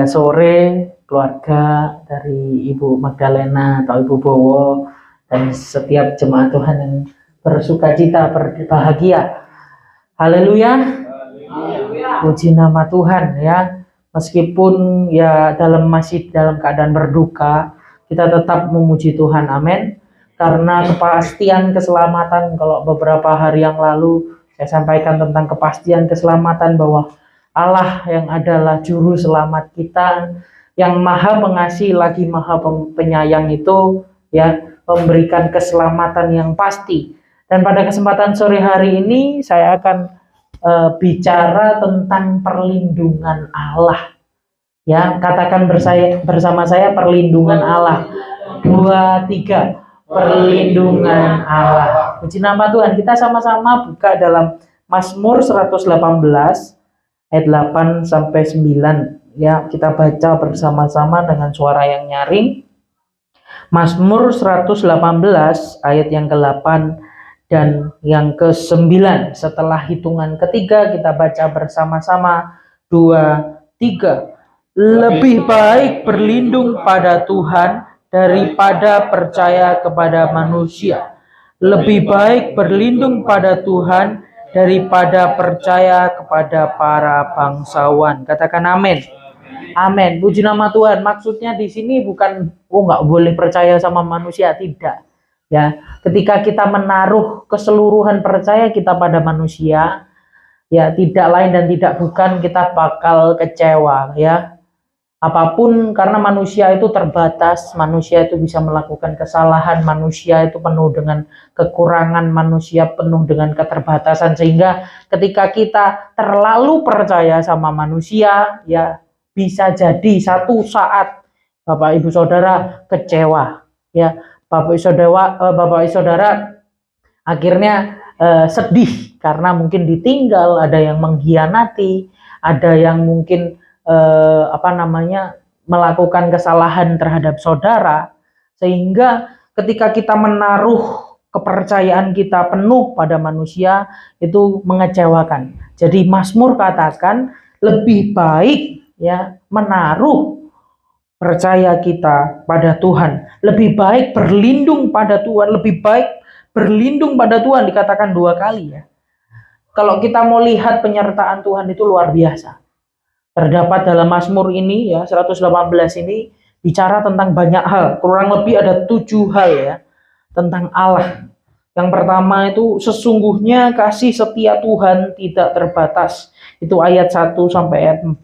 Sore keluarga dari Ibu Magdalena atau Ibu Bowo dan setiap jemaat Tuhan yang bersuka cita, berbahagia. Haleluya. Puji nama Tuhan ya. Meskipun ya masih dalam keadaan berduka, kita tetap memuji Tuhan. Amin. Karena kepastian keselamatan, kalau beberapa hari yang lalu saya sampaikan tentang kepastian keselamatan bahwa Allah yang adalah juru selamat kita, yang maha pengasih lagi maha penyayang itu ya memberikan keselamatan yang pasti. Dan pada kesempatan sore hari ini saya akan bicara tentang perlindungan Allah. Ya, katakan bersama saya perlindungan Allah. 2, 3. Perlindungan Allah. Puji nama Tuhan. Kita sama-sama buka dalam Mazmur 118 ayat 8 sampai 9. Ya, kita baca bersama-sama dengan suara yang nyaring. Mazmur 118 ayat yang ke-8 dan yang ke-9. Setelah hitungan ketiga kita baca bersama-sama. 2, 3. Lebih baik berlindung pada Tuhan daripada percaya kepada manusia. Lebih baik berlindung pada Tuhan daripada percaya kepada para bangsawan. Katakan amin. Amin. Puji nama Tuhan. Maksudnya di sini bukan nggak boleh percaya sama manusia, tidak. Ya, ketika kita menaruh keseluruhan percaya kita pada manusia, ya tidak lain dan tidak bukan kita bakal kecewa ya. Apapun, karena manusia itu terbatas, manusia itu bisa melakukan kesalahan, manusia itu penuh dengan kekurangan, manusia penuh dengan keterbatasan, sehingga ketika kita terlalu percaya sama manusia, ya bisa jadi satu saat Bapak Ibu Saudara kecewa ya. Bapak Ibu Saudara akhirnya sedih karena mungkin ditinggal, ada yang mengkhianati, ada yang mungkin melakukan kesalahan terhadap saudara, sehingga ketika kita menaruh kepercayaan kita penuh pada manusia itu mengecewakan. Jadi Mazmur katakan lebih baik ya menaruh percaya kita pada Tuhan, lebih baik berlindung pada Tuhan, lebih baik berlindung pada Tuhan, dikatakan 2 kali ya. Kalau kita mau lihat penyertaan Tuhan itu luar biasa. Terdapat dalam Mazmur ini ya 118 ini bicara tentang banyak hal, kurang lebih ada 7 hal ya tentang Allah. Yang pertama itu sesungguhnya kasih setia Tuhan tidak terbatas. Itu ayat 1 sampai ayat 4.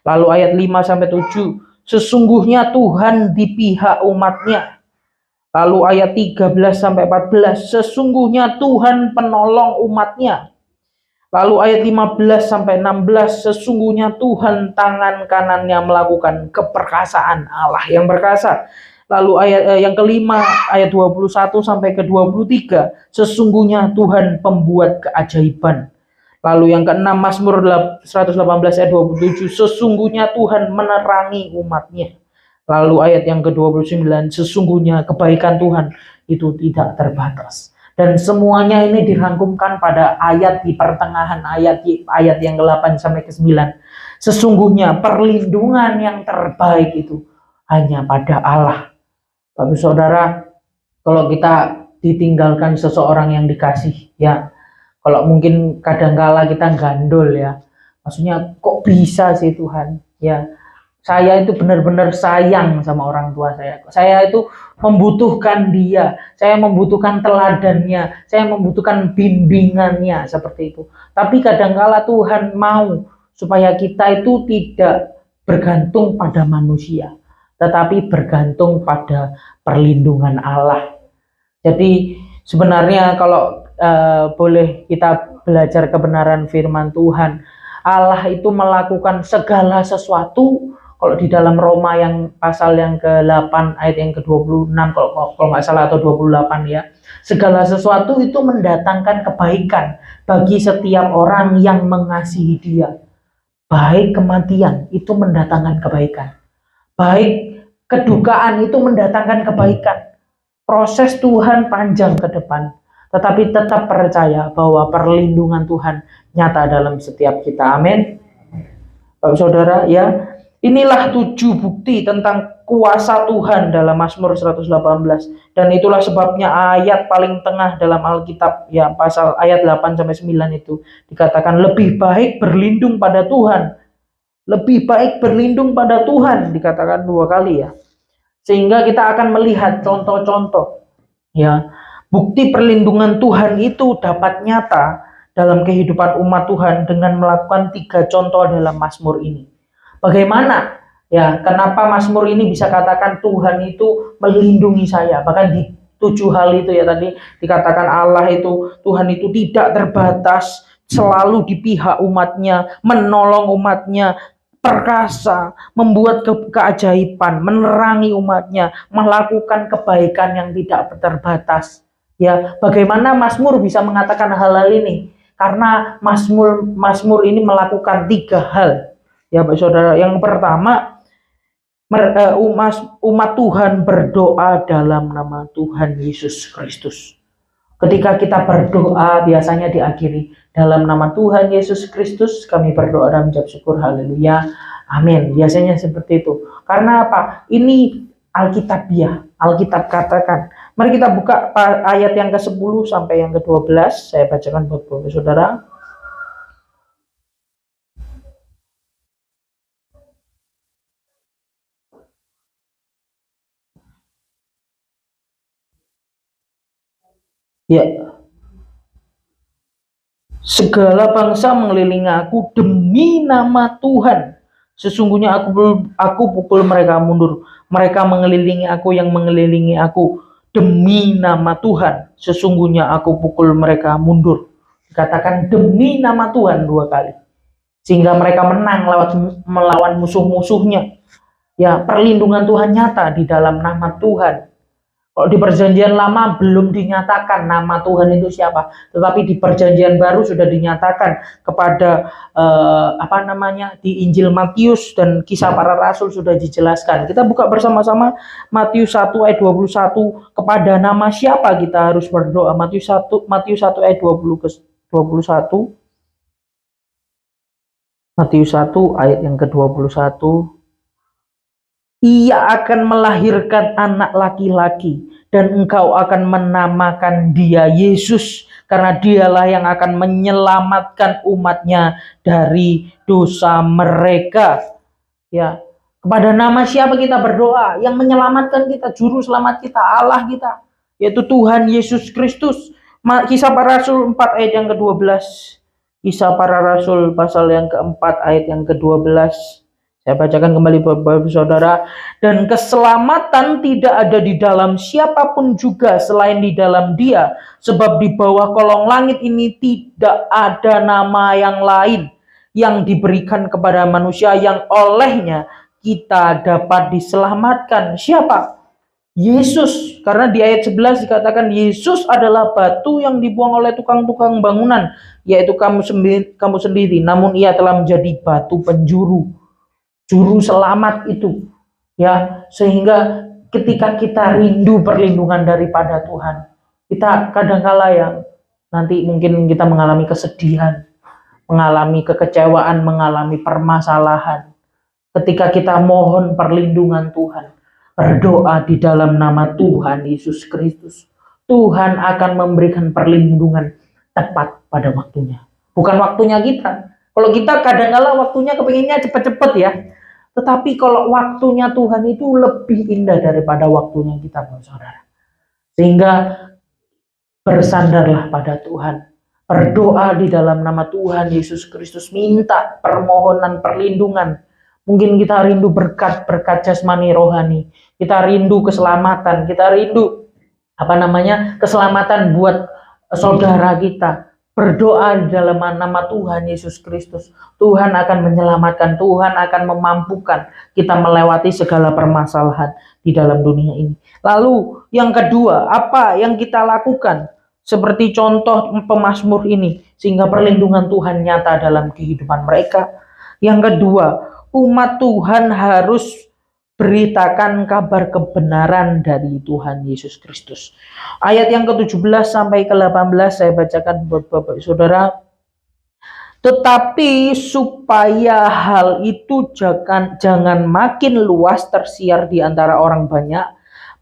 Lalu ayat 5 sampai 7. Sesungguhnya Tuhan di pihak umatnya. Lalu ayat 13 sampai 14. Sesungguhnya Tuhan penolong umatnya. Lalu ayat 15 sampai 16. Sesungguhnya Tuhan tangan kanannya melakukan keperkasaan, Allah yang perkasa. Lalu ayat yang kelima ayat 21 sampai ke 23. Sesungguhnya Tuhan pembuat keajaiban. Lalu yang keenam Mazmur 118 ayat 27. Sesungguhnya Tuhan menerangi umatnya. Lalu ayat yang ke-29. Sesungguhnya kebaikan Tuhan itu tidak terbatas. Dan semuanya ini dirangkumkan pada ayat di pertengahan ayat yang ke-8 sampai ke-9. Sesungguhnya perlindungan yang terbaik itu hanya pada Allah. Bapak Saudara, kalau kita ditinggalkan seseorang yang dikasih ya, kalau mungkin kadangkala kita gandol ya, maksudnya kok bisa sih Tuhan ya, saya itu benar-benar sayang sama orang tua saya itu membutuhkan dia, saya membutuhkan teladannya, saya membutuhkan bimbingannya, seperti itu. Tapi kadangkala Tuhan mau supaya kita itu tidak bergantung pada manusia, tetapi bergantung pada perlindungan Allah. Jadi sebenarnya kalau boleh kita belajar kebenaran firman Tuhan, Allah itu melakukan segala sesuatu. Kalau di dalam Roma yang pasal yang ke-8 ayat yang ke-26 kalau nggak salah atau 28 ya, segala sesuatu itu mendatangkan kebaikan bagi setiap orang yang mengasihi Dia. Baik kematian itu mendatangkan kebaikan, baik kedukaan itu mendatangkan kebaikan. Proses Tuhan panjang ke depan, tetapi tetap percaya bahwa perlindungan Tuhan nyata dalam setiap kita. Amin. Bapak Saudara ya, Inilah 7 bukti tentang kuasa Tuhan dalam Mazmur 118. Dan itulah sebabnya ayat paling tengah dalam Alkitab, ya pasal ayat 8-9 itu dikatakan lebih baik berlindung pada Tuhan. Lebih baik berlindung pada Tuhan, dikatakan 2 kali ya. Sehingga kita akan melihat contoh-contoh, ya, bukti perlindungan Tuhan itu dapat nyata dalam kehidupan umat Tuhan dengan melakukan 3 contoh dalam Mazmur ini. Bagaimana? Ya, kenapa Mazmur ini bisa katakan Tuhan itu melindungi saya? Bahkan di 7 hal itu ya tadi dikatakan Allah itu, Tuhan itu tidak terbatas, selalu di pihak umatnya, menolong umatnya, perkasa, membuat keajaiban, menerangi umatnya, melakukan kebaikan yang tidak terbatas. Ya, bagaimana Mazmur bisa mengatakan hal-hal ini? Karena Mazmur ini melakukan 3 hal. Ya, Bapak Saudara, yang pertama, umat Tuhan berdoa dalam nama Tuhan Yesus Kristus. Ketika kita berdoa biasanya diakhiri dalam nama Tuhan Yesus Kristus kami berdoa dan mengucap syukur, haleluya, amin. Biasanya seperti itu. Karena apa? Ini Alkitabiah. Alkitab katakan. Mari kita buka ayat yang ke-10 sampai yang ke-12. Saya bacakan buat Bapak Saudara. Ya, segala bangsa mengelilingi aku demi nama Tuhan. Sesungguhnya aku pukul mereka mundur. Mereka mengelilingi aku, yang mengelilingi aku demi nama Tuhan. Sesungguhnya aku pukul mereka mundur. Dikatakan demi nama Tuhan 2 kali. Sehingga mereka menang melawan musuh-musuhnya. Ya, perlindungan Tuhan nyata di dalam nama Tuhan. Kalau di perjanjian lama belum dinyatakan nama Tuhan itu siapa, tetapi di perjanjian baru sudah dinyatakan kepada di Injil Matius dan Kisah Para Rasul sudah dijelaskan. Kita buka bersama-sama Matius 1 ayat 21, kepada nama siapa kita harus berdoa. Matius 1 ayat 20 ke 21. Matius 1 ayat yang ke-21. Ia akan melahirkan anak laki-laki dan engkau akan menamakan dia Yesus, karena dialah yang akan menyelamatkan umatnya dari dosa mereka. Ya, kepada nama siapa kita berdoa? Yang menyelamatkan kita, juru selamat kita, Allah kita, yaitu Tuhan Yesus Kristus. Kisah Para Rasul 4 ayat yang ke-12. Kisah Para Rasul pasal yang ke-4 ayat yang ke-12. Saya bacakan kembali Bapak Saudara. Dan keselamatan tidak ada di dalam siapapun juga selain di dalam Dia, sebab di bawah kolong langit ini tidak ada nama yang lain yang diberikan kepada manusia yang olehnya kita dapat diselamatkan. Siapa? Yesus. Karena di ayat 11 dikatakan Yesus adalah batu yang dibuang oleh tukang-tukang bangunan, yaitu kamu sendiri, namun ia telah menjadi batu penjuru, juru selamat itu. Ya, sehingga ketika kita rindu perlindungan daripada Tuhan, kita kadangkala ya nanti mungkin kita mengalami kesedihan, mengalami kekecewaan, mengalami permasalahan. Ketika kita mohon perlindungan Tuhan, berdoa di dalam nama Tuhan Yesus Kristus, Tuhan akan memberikan perlindungan tepat pada waktunya. Bukan waktunya kita. Kalau kita kadang-kala waktunya kepinginnya cepet-cepet ya. Tetapi kalau waktunya Tuhan itu lebih indah daripada waktunya kita, saudara. Sehingga bersandarlah pada Tuhan. Berdoa di dalam nama Tuhan Yesus Kristus. Minta permohonan perlindungan. Mungkin kita rindu berkat jasmani rohani. Kita rindu keselamatan. Kita rindu keselamatan buat saudara kita. Berdoa di dalam nama Tuhan Yesus Kristus. Tuhan akan menyelamatkan, Tuhan akan memampukan kita melewati segala permasalahan di dalam dunia ini. Lalu yang kedua, apa yang kita lakukan? Seperti contoh pemazmur ini, sehingga perlindungan Tuhan nyata dalam kehidupan mereka. Yang kedua, umat Tuhan harus beritakan kabar kebenaran dari Tuhan Yesus Kristus. Ayat yang ke-17 sampai ke-18 saya bacakan buat Bapak Saudara. Tetapi supaya hal itu jangan makin luas tersiar di antara orang banyak,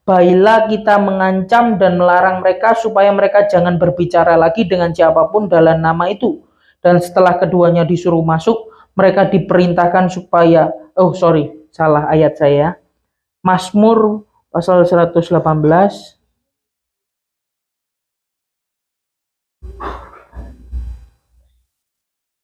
baiklah kita mengancam dan melarang mereka supaya mereka jangan berbicara lagi dengan siapapun dalam nama itu. Dan setelah keduanya disuruh masuk, mereka diperintahkan supaya, salah ayat saya. Mazmur pasal 118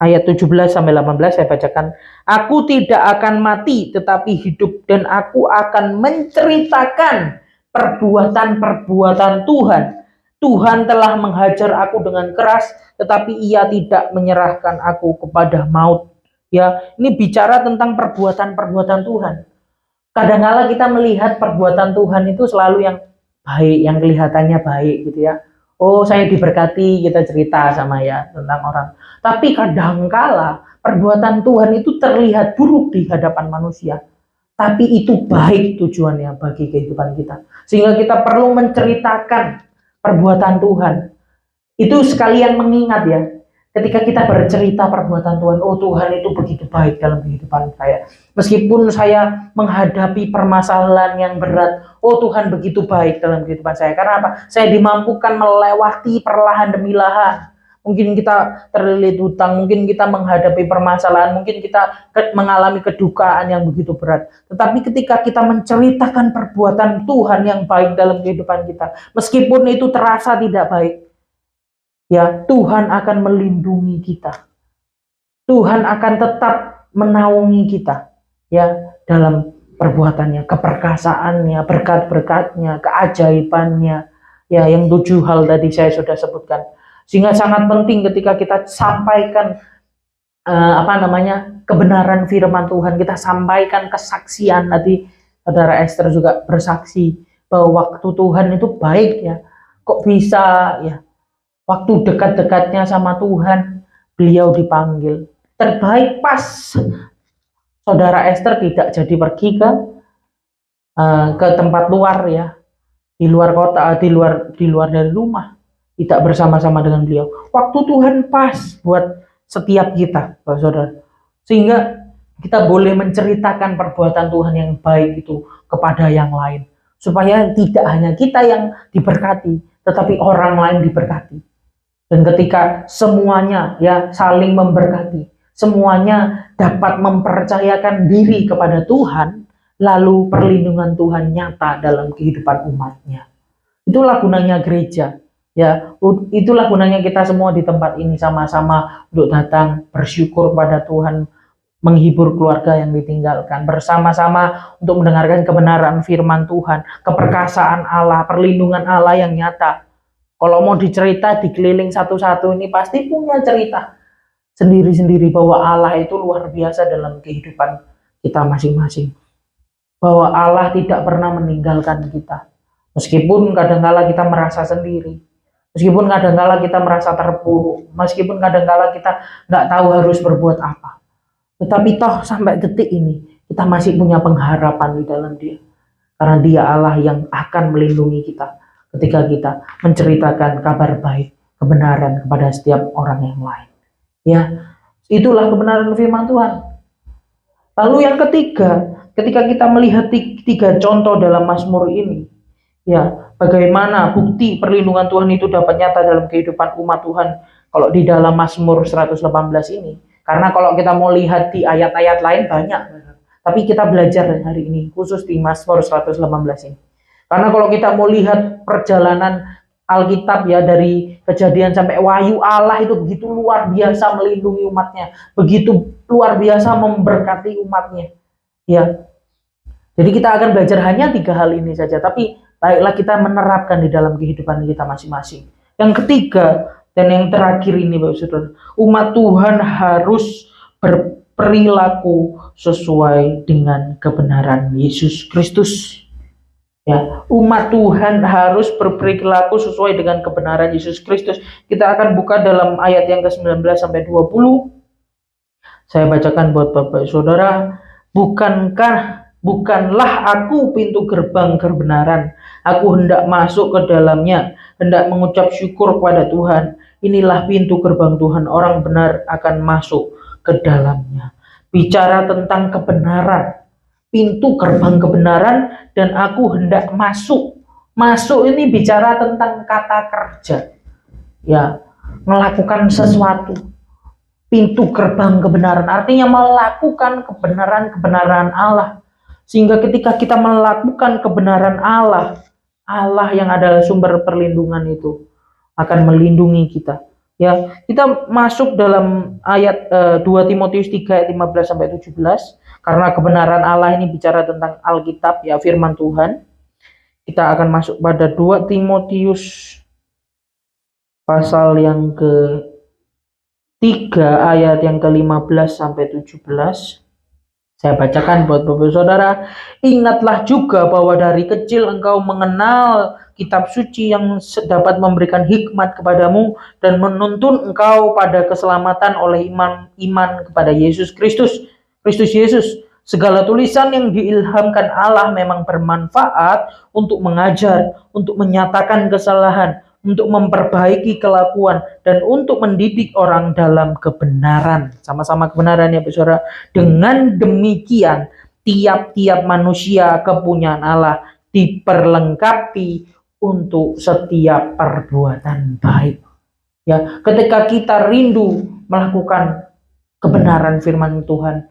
ayat 17 sampai 18 saya bacakan. Aku tidak akan mati tetapi hidup, dan aku akan menceritakan perbuatan-perbuatan Tuhan. Tuhan telah menghajar aku dengan keras, tetapi ia tidak menyerahkan aku kepada maut. Ya, ini bicara tentang perbuatan-perbuatan Tuhan. Kadang-kala kita melihat perbuatan Tuhan itu selalu yang baik, yang kelihatannya baik gitu ya. Oh, saya diberkati, kita cerita sama ya tentang orang. Tapi kadangkala perbuatan Tuhan itu terlihat buruk di hadapan manusia. Tapi itu baik tujuannya bagi kehidupan kita. Sehingga kita perlu menceritakan perbuatan Tuhan. Itu sekalian mengingat ya, ketika kita bercerita perbuatan Tuhan, oh Tuhan itu begitu baik dalam kehidupan saya. Meskipun saya menghadapi permasalahan yang berat, oh Tuhan begitu baik dalam kehidupan saya. Karena apa? Saya dimampukan melewati perlahan demi lahan. Mungkin kita terlilit hutang, mungkin kita menghadapi permasalahan, mungkin kita mengalami kedukaan yang begitu berat. Tetapi ketika kita menceritakan perbuatan Tuhan yang baik dalam kehidupan kita, meskipun itu terasa tidak baik, ya Tuhan akan melindungi kita. Tuhan akan tetap menaungi kita ya dalam perbuatannya, keperkasaannya, berkat-berkatnya, keajaibannya, ya yang 7 hal tadi saya sudah sebutkan. Sehingga sangat penting ketika kita sampaikan kebenaran firman Tuhan, kita sampaikan kesaksian. Tadi saudara Esther juga bersaksi bahwa waktu Tuhan itu baik ya. Kok bisa ya? Waktu dekat-dekatnya sama Tuhan, beliau dipanggil. Terbaik pas saudara Esther tidak jadi pergi ke tempat luar ya, di luar kota, di luar dari rumah, tidak bersama-sama dengan beliau. Waktu Tuhan pas buat setiap kita, saudara. Sehingga kita boleh menceritakan perbuatan Tuhan yang baik itu kepada yang lain, supaya tidak hanya kita yang diberkati, tetapi orang lain diberkati. Dan ketika semuanya ya saling memberkati, semuanya dapat mempercayakan diri kepada Tuhan, lalu perlindungan Tuhan nyata dalam kehidupan umatnya. Itulah gunanya gereja. Ya, itulah gunanya kita semua di tempat ini sama-sama untuk datang bersyukur pada Tuhan, menghibur keluarga yang ditinggalkan, bersama-sama untuk mendengarkan kebenaran firman Tuhan, keperkasaan Allah, perlindungan Allah yang nyata. Kalau mau dicerita dikeliling satu-satu, ini pasti punya cerita sendiri-sendiri bahwa Allah itu luar biasa dalam kehidupan kita masing-masing. Bahwa Allah tidak pernah meninggalkan kita. Meskipun kadang-kala kita merasa sendiri. Meskipun kadang-kala kita merasa terpuruk. Meskipun kadang-kala kita nggak tahu harus berbuat apa. Tetapi toh sampai detik ini kita masih punya pengharapan di dalam Dia. Karena Dia Allah yang akan melindungi kita ketika kita menceritakan kabar baik, kebenaran kepada setiap orang yang lain. Ya, itulah kebenaran firman Tuhan. Lalu yang ketiga, ketika kita melihat 3 contoh dalam Mazmur ini, ya, bagaimana bukti perlindungan Tuhan itu dapat nyata dalam kehidupan umat Tuhan kalau di dalam Mazmur 118 ini. Karena kalau kita mau lihat di ayat-ayat lain banyak, tapi kita belajar hari ini khusus di Mazmur 118 ini. Karena kalau kita mau lihat perjalanan Alkitab ya, dari Kejadian sampai Wahyu, Allah itu begitu luar biasa melindungi umatnya, begitu luar biasa memberkati umatnya. Ya, jadi kita akan belajar hanya 3 hal ini saja, tapi baiklah kita menerapkan di dalam kehidupan kita masing-masing. Yang ketiga dan yang terakhir ini, Bapak Saudara, umat Tuhan harus berperilaku sesuai dengan kebenaran Yesus Kristus. Ya, umat Tuhan harus berperilaku sesuai dengan kebenaran Yesus Kristus. Kita akan buka dalam ayat yang ke-19 sampai 20. Saya bacakan buat Bapak Saudara. Bukankah Bukanlah aku pintu gerbang kebenaran. Aku hendak masuk ke dalamnya, hendak mengucap syukur kepada Tuhan. Inilah pintu gerbang Tuhan, orang benar akan masuk ke dalamnya. Bicara tentang kebenaran, pintu gerbang kebenaran, dan aku hendak masuk. Masuk ini bicara tentang kata kerja, ya, melakukan sesuatu. Pintu gerbang kebenaran artinya melakukan kebenaran Allah. Sehingga ketika kita melakukan kebenaran Allah, Allah yang adalah sumber perlindungan itu akan melindungi kita. Ya, kita masuk dalam ayat 2 Timotius 3 ayat 15 sampai 17, karena kebenaran Allah ini bicara tentang Alkitab, ya, firman Tuhan. Kita akan masuk pada 2 Timotius pasal yang ke-3 ayat yang ke-15 sampai 17. Saya bacakan buat Bapak Saudara. Ingatlah juga bahwa dari kecil engkau mengenal kitab suci yang dapat memberikan hikmat kepadamu dan menuntun engkau pada keselamatan oleh iman kepada Yesus Kristus Yesus. Segala tulisan yang diilhamkan Allah memang bermanfaat untuk mengajar, untuk menyatakan kesalahan, untuk memperbaiki kelakuan, dan untuk mendidik orang dalam kebenaran. Sama-sama kebenaran, ya Saudara. Dengan demikian, tiap-tiap manusia kepunyaan Allah diperlengkapi untuk setiap perbuatan baik. Ya, ketika kita rindu melakukan kebenaran firman Tuhan,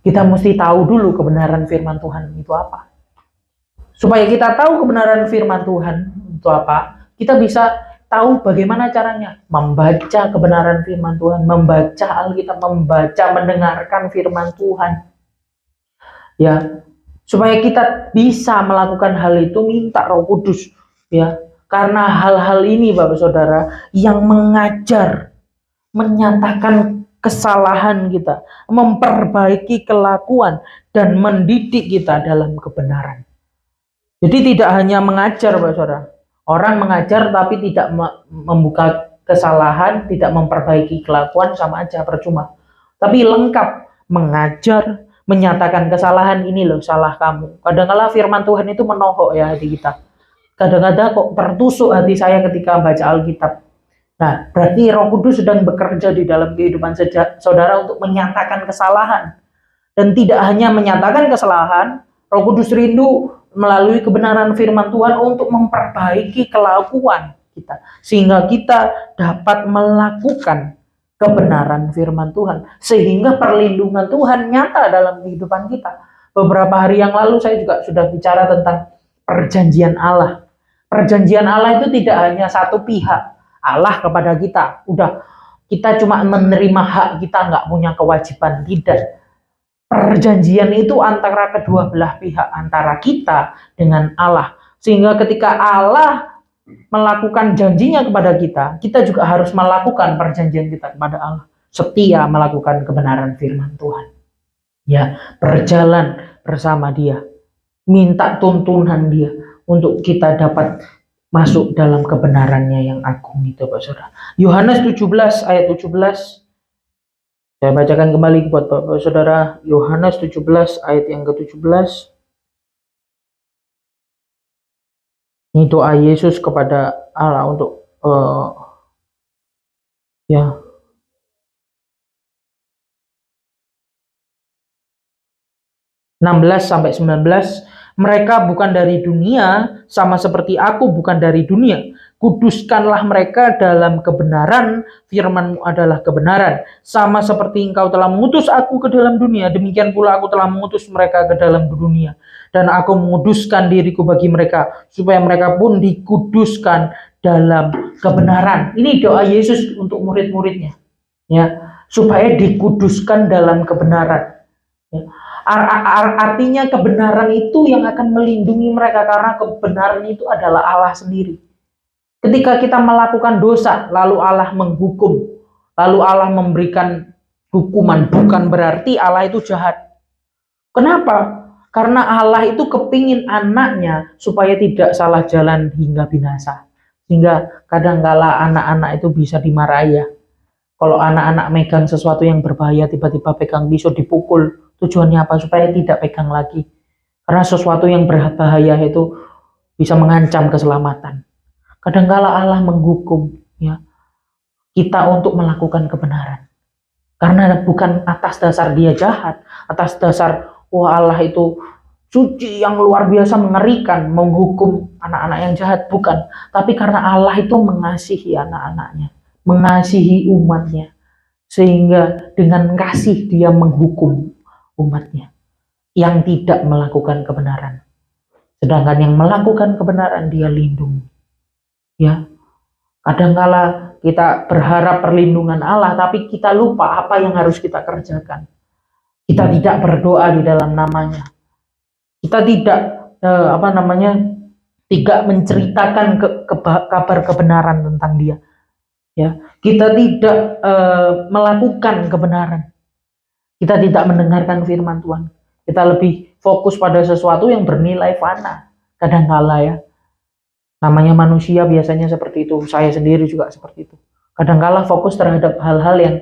kita mesti tahu dulu kebenaran firman Tuhan itu apa. Supaya kita tahu kebenaran firman Tuhan itu apa, kita bisa tahu bagaimana caranya membaca kebenaran firman Tuhan, membaca Alkitab, mendengarkan firman Tuhan. Ya, supaya kita bisa melakukan hal itu, minta Roh Kudus, ya. Karena hal-hal ini Bapak Saudara yang mengajar, menyatakan kesalahan kita, memperbaiki kelakuan, dan mendidik kita dalam kebenaran. Jadi tidak hanya mengajar, Bapak Saudara. Orang mengajar tapi tidak membuka kesalahan, tidak memperbaiki kelakuan, sama aja, percuma. Tapi lengkap mengajar, menyatakan kesalahan, ini loh salah kamu. Kadang-kadang firman Tuhan itu menohok ya hati kita. Kadang-kadang kok tertusuk hati saya ketika baca Alkitab. Nah, berarti Roh Kudus sedang bekerja di dalam kehidupan saudara untuk menyatakan kesalahan. Dan tidak hanya menyatakan kesalahan, Roh Kudus rindu melalui kebenaran firman Tuhan untuk memperbaiki kelakuan kita. Sehingga kita dapat melakukan kebenaran firman Tuhan. Sehingga perlindungan Tuhan nyata dalam kehidupan kita. Beberapa hari yang lalu saya juga sudah bicara tentang perjanjian Allah. Perjanjian Allah itu tidak hanya satu pihak. Allah kepada kita, udah kita cuma menerima hak, kita nggak punya kewajiban, tidak. Perjanjian itu antara kedua belah pihak, antara kita dengan Allah. Sehingga ketika Allah melakukan janjinya kepada kita, kita juga harus melakukan perjanjian kita kepada Allah. Setia melakukan kebenaran firman Tuhan. Ya, berjalan bersama Dia, minta tuntunan Dia untuk kita dapat masuk dalam kebenarannya yang agung itu, Pak Saudara. Yohanes 17 ayat 17. Saya bacakan kembali buat Bapak Saudara. Yohanes 17 ayat yang ke-17. Ini doa Yesus kepada Allah untuk ya. (16 sampai 19). Mereka bukan dari dunia, sama seperti aku bukan dari dunia. Kuduskanlah mereka dalam kebenaran, firman-Mu adalah kebenaran. Sama seperti Engkau telah mengutus aku ke dalam dunia, demikian pula aku telah mengutus mereka ke dalam dunia. Dan aku menguduskan diriku bagi mereka, supaya mereka pun dikuduskan dalam kebenaran. Ini doa Yesus untuk murid-muridnya, ya, supaya dikuduskan dalam kebenaran. Ya. Artinya kebenaran itu yang akan melindungi mereka, karena kebenaran itu adalah Allah sendiri. Ketika kita melakukan dosa, lalu Allah menghukum, lalu Allah memberikan hukuman, bukan berarti Allah itu jahat. Kenapa? Karena Allah itu kepingin anaknya supaya tidak salah jalan hingga binasa. Sehingga kadang-kala anak-anak itu bisa dimarahi ya. Kalau anak-anak megang sesuatu yang berbahaya, tiba-tiba pegang pisau dipukul, Tujuannya apa? Supaya tidak pegang lagi. Karena sesuatu yang berbahaya itu bisa mengancam keselamatan. Kadangkala Allah menghukum ya kita untuk melakukan kebenaran. Karena bukan atas dasar dia jahat, atas dasar wah Allah itu suci yang luar biasa mengerikan menghukum anak-anak yang jahat, bukan. Tapi karena Allah itu mengasihi anak-anaknya, mengasihi umatnya, sehingga dengan kasih dia menghukum umatnya yang tidak melakukan kebenaran. Sedangkan yang melakukan kebenaran dia lindungi. Ya, kadangkala kita berharap perlindungan Allah, tapi kita lupa apa yang harus kita kerjakan. Kita tidak berdoa di dalam namanya. Kita tidak tidak menceritakan kabar kebenaran tentang dia. Ya, kita tidak melakukan kebenaran. Kita tidak mendengarkan firman Tuhan. Kita lebih fokus pada sesuatu yang bernilai fana. Kadangkala ya. Namanya manusia biasanya seperti itu. Saya sendiri juga seperti itu. Kadangkala fokus terhadap hal-hal yang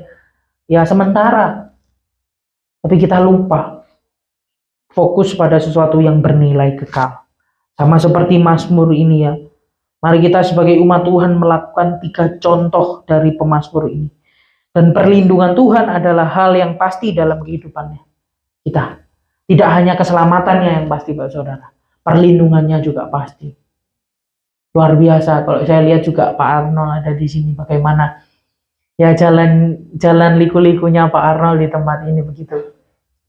ya sementara. Tapi kita lupa fokus pada sesuatu yang bernilai kekal. Sama seperti Mazmur ini ya. Mari kita sebagai umat Tuhan melakukan 3 contoh dari pemazmur ini. Dan perlindungan Tuhan adalah hal yang pasti dalam kehidupannya kita. Tidak hanya keselamatannya yang pasti, Pak Saudara. Perlindungannya juga pasti. Luar biasa. Kalau saya lihat juga Pak Arnold ada di sini. Bagaimana ya jalan liku-likunya Pak Arnold di tempat ini begitu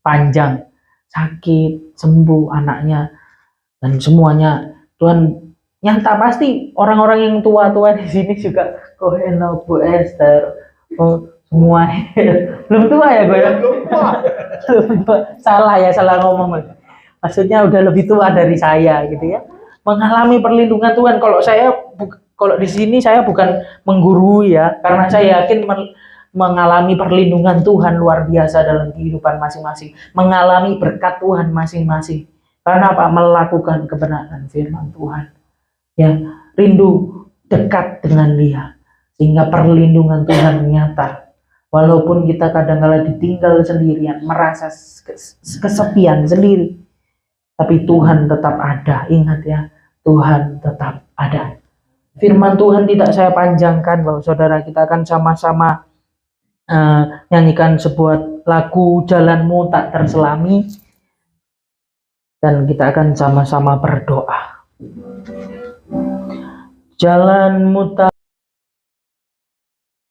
panjang. Sakit, sembuh anaknya. Dan semuanya. Tuhan nyata pasti orang-orang yang tua-tua di sini juga. Kohenok, Bu Esther. Semua belum tua ya gue ya? salah ngomong, maksudnya udah lebih tua dari saya gitu ya, mengalami perlindungan Tuhan. Kalau di sini saya bukan menggurui ya, karena saya yakin mengalami perlindungan Tuhan luar biasa dalam kehidupan masing-masing, mengalami berkat Tuhan masing-masing. Karena apa? Melakukan kebenaran firman Tuhan ya, rindu dekat dengan Dia, sehingga perlindungan Tuhan nyata. Walaupun kita kadang-kala ditinggal sendirian, merasa kesepian sendiri, tapi Tuhan tetap ada. Ingat ya, Tuhan tetap ada. Firman Tuhan tidak saya panjangkan, Bapak Saudara. Kita akan sama-sama nyanyikan sebuah lagu Jalanmu Tak Terselami, dan kita akan sama-sama berdoa. Jalanmu tak